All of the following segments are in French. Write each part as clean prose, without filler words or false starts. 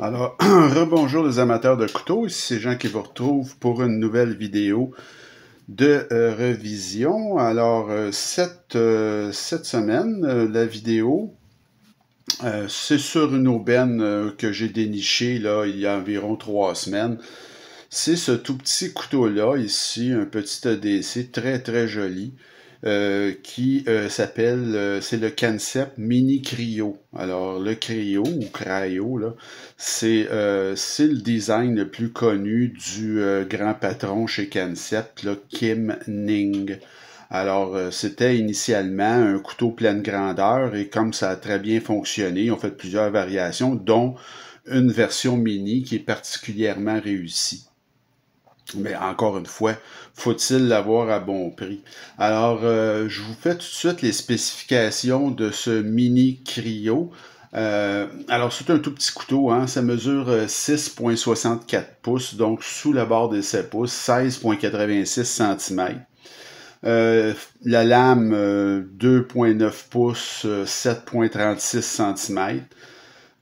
Alors, rebonjour les amateurs de couteaux, ici c'est Jean qui vous retrouve pour une nouvelle vidéo de révision. Alors, cette semaine, la vidéo, c'est sur une aubaine que j'ai dénichée là, il y a environ 3 semaines. C'est ce tout petit couteau-là, ici, un petit ADC très très joli, qui s'appelle, c'est le Kansept Mini Cryo. Alors, le Cryo ou Cryo, là, c'est le design le plus connu du grand patron chez Kansept, là, Kim Ning. Alors, c'était initialement un couteau pleine grandeur et comme ça a très bien fonctionné, on fait plusieurs variations, dont une version mini qui est particulièrement réussie. Mais encore une fois, faut-il l'avoir à bon prix? Alors, je vous fais tout de suite les spécifications de ce mini Cryo. Alors, c'est un tout petit couteau, hein, ça mesure 6,64 pouces, donc sous la barre des 7 pouces, 16,86 cm. La lame 2,9 pouces, 7,36 cm.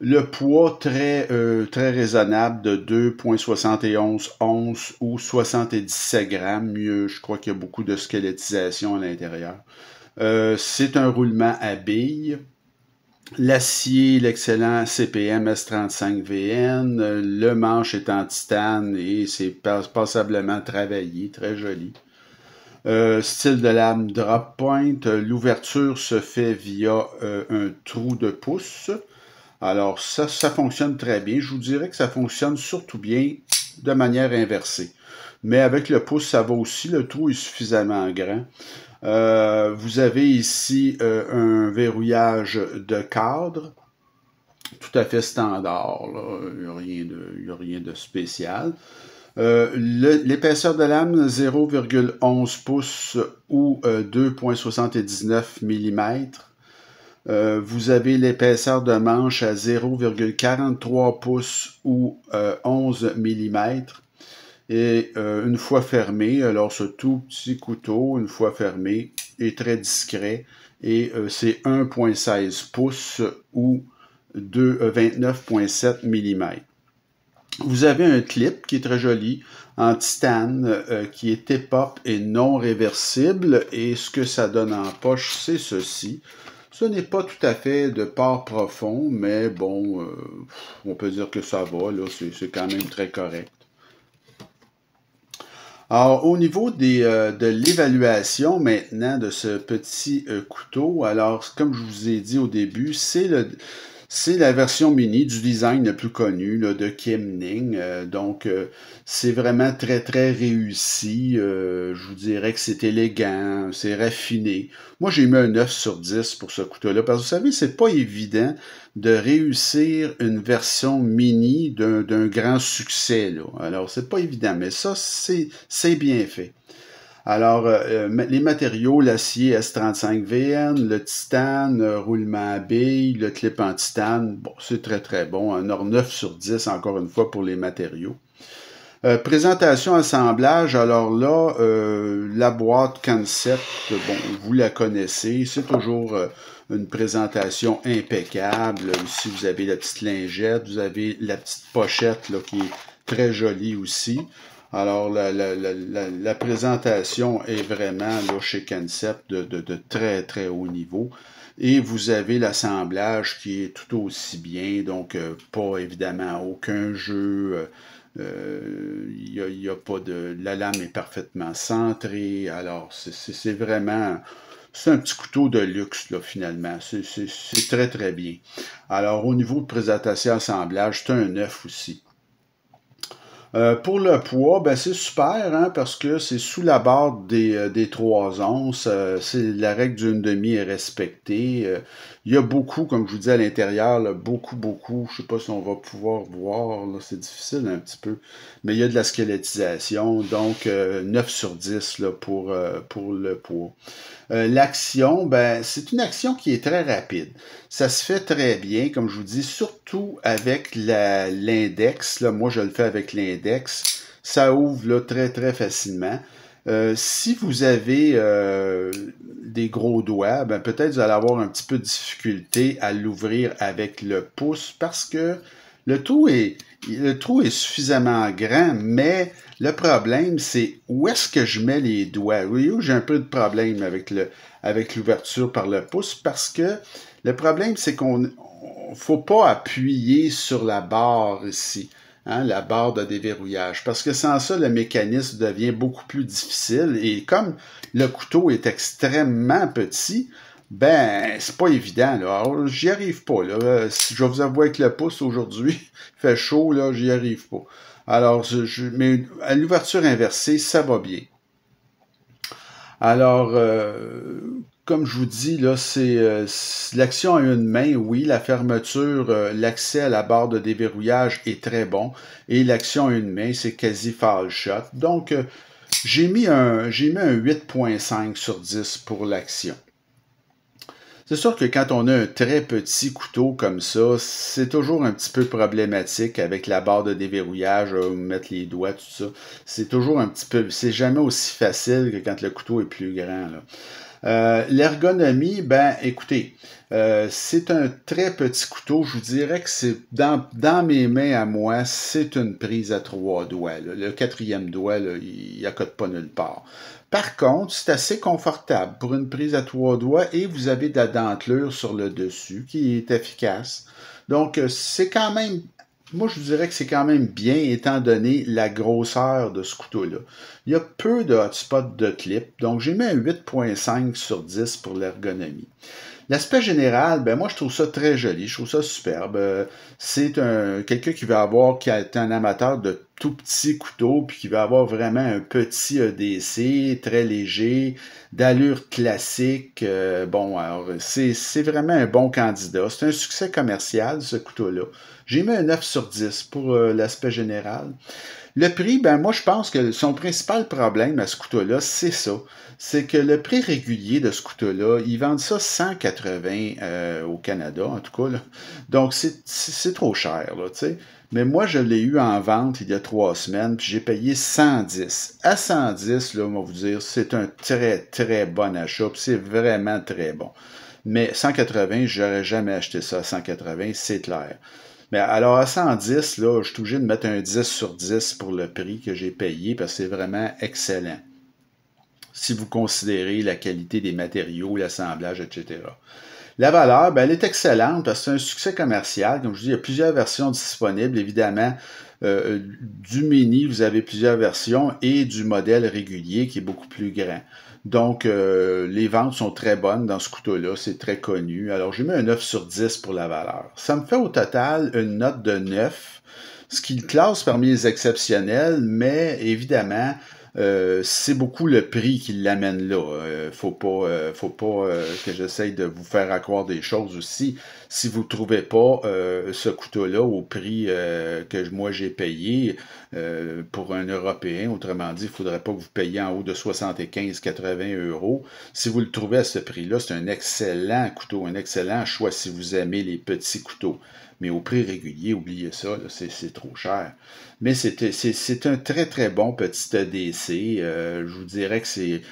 Le poids très raisonnable de 2,71 onces ou 77 grammes. Mieux, je crois qu'il y a beaucoup de squelettisation à l'intérieur. C'est un roulement à billes. L'acier, l'excellent CPM S35VN. Le manche est en titane et c'est passablement travaillé, très joli. Style de lame drop point. L'ouverture se fait via un trou de pouce. Alors ça fonctionne très bien. Je vous dirais que ça fonctionne surtout bien de manière inversée. Mais avec le pouce, ça va aussi. Le trou est suffisamment grand. Vous avez ici un verrouillage de cadre, tout à fait standard. Il n'y a rien de spécial. L'épaisseur de lame, 0,11 pouces ou 2,79 mm. Vous avez l'épaisseur de manche à 0,43 pouces ou 11 mm. Et une fois fermé, alors ce tout petit couteau, une fois fermé, est très discret. Et c'est 1,16 pouces ou 29,7 mm. Vous avez un clip qui est très joli en titane qui est hip-hop et non réversible. Et ce que ça donne en poche, c'est ceci. Ce n'est pas tout à fait de port profond, mais bon, on peut dire que ça va, là, c'est quand même très correct. Alors, au niveau de l'évaluation maintenant de ce petit couteau, alors, comme je vous ai dit au début, c'est la version mini du design le plus connu là, de Kim Ning. Donc, c'est vraiment très, très réussi. Je vous dirais que c'est élégant, c'est raffiné. Moi, j'ai mis un 9 sur 10 pour ce couteau-là. Parce que vous savez, c'est pas évident de réussir une version mini d'un grand succès, là. Alors, c'est pas évident, mais ça, c'est bien fait. Alors, les matériaux, l'acier S35VN, le titane, roulement à billes, le clip en titane, bon, c'est très très bon. Un or 9 sur 10, encore une fois, pour les matériaux. Présentation, assemblage, alors là, la boîte Kansept, bon, vous la connaissez, c'est toujours une présentation impeccable. Ici, vous avez la petite lingette, vous avez la petite pochette là, qui est très jolie aussi. Alors, la présentation est vraiment là, chez Kansept de très très haut niveau. Et vous avez l'assemblage qui est tout aussi bien, donc pas évidemment aucun jeu. Y a pas de. La lame est parfaitement centrée. Alors, c'est vraiment. C'est un petit couteau de luxe, là, finalement. C'est très, très bien. Alors, au niveau de présentation assemblage, c'est un 9 aussi. Pour le poids, ben c'est super, hein, parce que c'est sous la barre des 3 onces. C'est la règle d'une demi est respectée. Il y a beaucoup, comme je vous dis à l'intérieur, là, beaucoup. Je sais pas si on va pouvoir voir, là, c'est difficile un petit peu. Mais il y a de la squelettisation, donc 9 sur 10 là, pour le poids. L'action, ben, c'est une action qui est très rapide. Ça se fait très bien, comme je vous dis, surtout avec l'index. Là, moi, je le fais avec l'index. Ça ouvre là, très, très facilement. Si vous avez des gros doigts, ben, peut-être vous allez avoir un petit peu de difficulté à l'ouvrir avec le pouce parce que le trou est suffisamment grand, mais le problème, c'est où est-ce que je mets les doigts. Oui, j'ai un peu de problème avec l'ouverture par le pouce parce que le problème, c'est qu'on faut pas appuyer sur la barre ici. Hein, la barre de déverrouillage, parce que sans ça, le mécanisme devient beaucoup plus difficile et comme le couteau est extrêmement petit, ben, c'est pas évident, là. Alors, j'y arrive pas, là. Si je vais vous avouer avec le pouce aujourd'hui, il fait chaud, là, j'y arrive pas. Alors, mais à l'ouverture inversée, ça va bien. Alors, comme je vous dis, là, l'action à une main, oui, la fermeture, l'accès à la barre de déverrouillage est très bon, et l'action à une main, c'est quasi fall shot. Donc, j'ai mis un 8.5 sur 10 pour l'action. C'est sûr que quand on a un très petit couteau comme ça, c'est toujours un petit peu problématique avec la barre de déverrouillage, mettre les doigts, tout ça. C'est toujours un petit peu, c'est jamais aussi facile que quand le couteau est plus grand, là. L'ergonomie, ben écoutez, c'est un très petit couteau. Je vous dirais que c'est dans mes mains à moi, c'est une prise à 3 doigts, là. Le quatrième doigt, là, il accote pas nulle part. Par contre, c'est assez confortable pour une prise à 3 doigts et vous avez de la dentelure sur le dessus qui est efficace. Donc, c'est quand même, moi je vous dirais que c'est quand même bien étant donné la grosseur de ce couteau-là. Il y a peu de hotspots de clip, donc j'ai mis un 8.5 sur 10 pour l'ergonomie. L'aspect général, ben moi je trouve ça très joli, je trouve ça superbe. C'est quelqu'un qui est un amateur de tout petits couteaux, puis qui va avoir vraiment un petit EDC, très léger, d'allure classique. Bon, alors c'est vraiment un bon candidat. C'est un succès commercial, ce couteau-là. J'ai mis un 9 sur 10 pour l'aspect général. Le prix, ben moi je pense que son principal problème à ce couteau-là, c'est ça. C'est que le prix régulier de ce couteau-là, ils vendent ça 180 au Canada, en tout cas, là. Donc c'est trop cher, là, tu sais. Mais moi, je l'ai eu en vente il y a 3 semaines, puis j'ai payé 110. À 110, là, on va vous dire, c'est un très, très bon achat, puis c'est vraiment très bon. Mais 180, j'aurais jamais acheté ça à 180, c'est clair. Mais alors à 110, là, je suis obligé de mettre un 10 sur 10 pour le prix que j'ai payé parce que c'est vraiment excellent. Si vous considérez la qualité des matériaux, l'assemblage, etc. La valeur, ben, elle est excellente parce que c'est un succès commercial. Comme je vous dis, il y a plusieurs versions disponibles. Évidemment, du mini, vous avez plusieurs versions et du modèle régulier qui est beaucoup plus grand. Donc, les ventes sont très bonnes dans ce couteau-là. C'est très connu. Alors, j'ai mis un 9 sur 10 pour la valeur. Ça me fait au total une note de 9, ce qui le classe parmi les exceptionnels, mais évidemment, c'est beaucoup le prix qui l'amène là. Faut pas que j'essaye de vous faire accroire des choses aussi. Si vous ne trouvez pas ce couteau-là au prix que moi j'ai payé pour un Européen, autrement dit, il ne faudrait pas que vous payiez en haut de 75-80 euros. Si vous le trouvez à ce prix-là, c'est un excellent couteau, un excellent choix si vous aimez les petits couteaux. Mais au prix régulier, oubliez ça, c'est trop cher. Mais c'est un très très bon petit EDC. Je vous dirais que c'est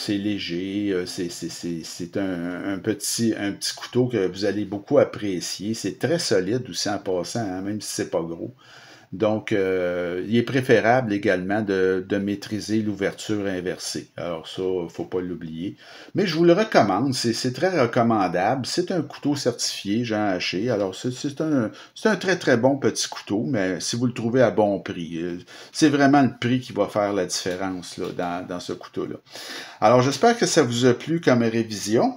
léger, c'est un petit couteau que vous allez beaucoup apprécier. C'est très solide aussi en passant, hein, même si c'est pas gros. Donc, il est préférable également de maîtriser l'ouverture inversée. Alors ça, il ne faut pas l'oublier. Mais je vous le recommande, c'est très recommandable. C'est un couteau certifié Jean Haché. Alors, c'est un très très bon petit couteau, mais si vous le trouvez à bon prix, c'est vraiment le prix qui va faire la différence là, dans ce couteau-là. Alors, j'espère que ça vous a plu comme révision.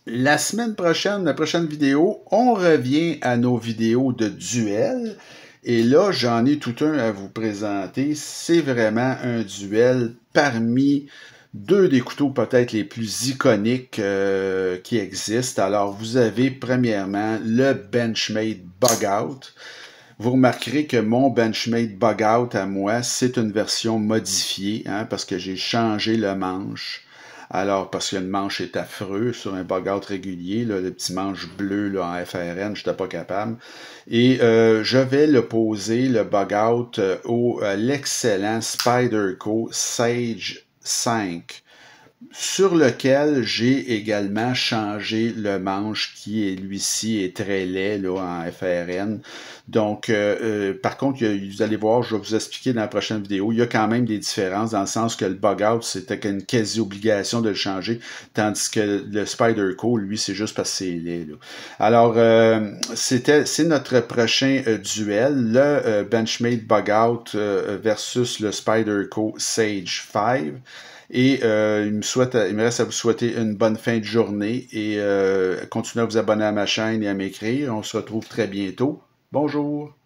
La semaine prochaine, la prochaine vidéo, on revient à nos vidéos de duel. Et là, j'en ai tout un à vous présenter. C'est vraiment un duel parmi deux des couteaux peut-être les plus iconiques qui existent. Alors, vous avez premièrement le Benchmade Bug-Out. Vous remarquerez que mon Benchmade Bug-Out à moi, c'est une version modifiée, hein, parce que j'ai changé le manche. Alors, parce que le manche est affreux sur un bug-out régulier, là, le petit manche bleu là, en FRN, je n'étais pas capable. Et je vais le poser, le bug-out, à l'excellent Spyderco Sage 5. sur lequel j'ai également changé le manche qui est lui-ci est très laid là, en FRN. Donc, par contre, vous allez voir, je vais vous expliquer dans la prochaine vidéo, il y a quand même des différences dans le sens que le bug-out, c'était une quasi-obligation de le changer, tandis que le Spyderco, lui, c'est juste parce que c'est laid. Là. Alors, c'est notre prochain duel, le Benchmade Bug-out versus le Spyderco Sage 5. Et il me reste à vous souhaiter une bonne fin de journée et continuez à vous abonner à ma chaîne et à m'écrire. On se retrouve très bientôt. Bonjour!